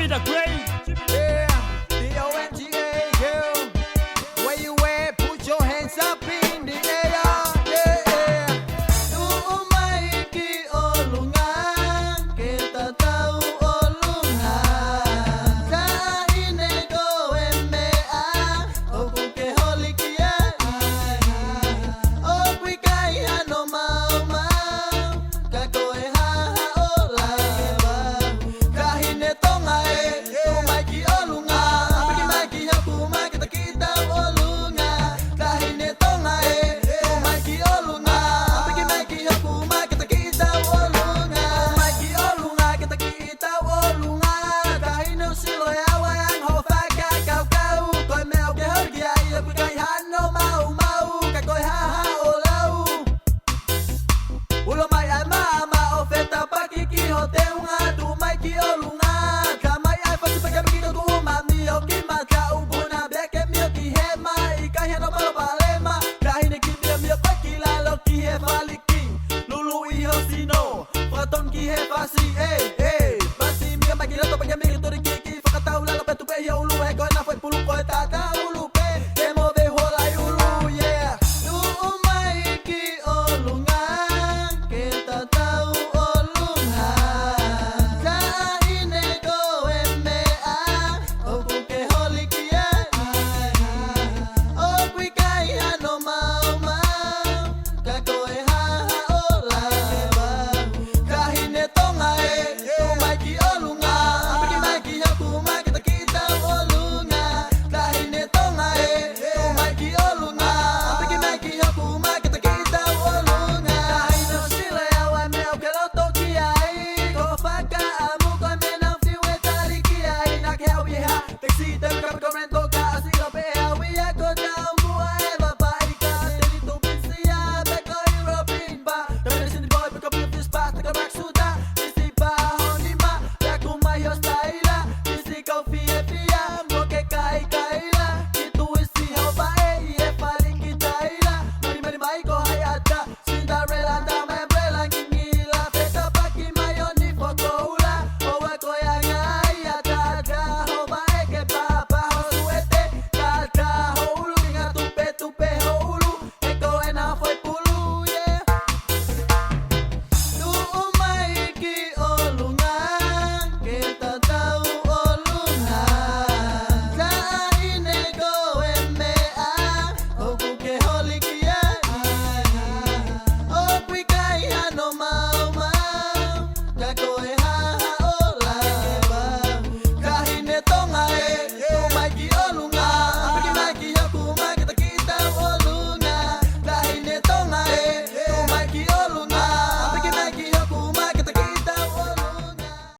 the Great. Yeah, D-O-N-G-A, girl. Where you at? Put your hands up in the air. Yeah, yeah. Tumaiki olungan, kita tahu olungan. Kaine go emea, obuke holikia. Obui kai hano mau mau, kakoe haha ola. Kahine tonga tumaiki olungan, pergi maki hakuma kita kita olungan. Kahine tonga tumaiki olungan, pergi maki hakuma kita kita olungan. Tumaiki olungan kita kita olungan. Kahine usilo yawa yang hofaka kau kau, koi meo ke hargia ia kukai hano mau mau, kakoi haha olau. Ulo mai ai mama oferta pakiki hote unga tumaiki olunga. Kamai ai fasi pakai begitu tu mami oki maka ubuna beke mio ki hema ikai hano malo palema. Kahine ki mio paki lalo ki he valiki lulu iho sino fraton ki he fasi fasi mio maki lato pakai mio tori kiki fakatau lalo petu pe yo ulu he koi na foi pulu koi tata ulu pe demo ve holai ulu yeah. Tumaiki olungan, kita tahu olungan. Kaine go emea, obuke holikia. Obui kai hano mau mau, kakoe haha ola. Kahine tonga tumaiki olungan, pergi maki hakuma kita kita olungan. Kahine tonga tumaiki olungan, pergi maki hakuma kita kita olungan. Kahine usile awa meo keloto kiai, kofaka amu koi menang fiwe tari kiai. Nak heo biha, teksi tem kap komento ka asilo pe hawi ako tau mua eva paika. Teni tu pinsia beko Europin ba, tapi di sini boy beko pilih fispa teka maksuda. Isi pa honima, laku mayo style, isi kau fie fia, moke kai kaila. Itu isi hau bae, ie paling kita ila. Mari mari mai ko hai ada, Cinderella dama umbrella ngingila. Peta paki mayo ni fokoula, owa ko yang ai ada hau bae ke papa hau suete. Kata hau ulu, ingat tupe tupe hau ulu, eko ena foi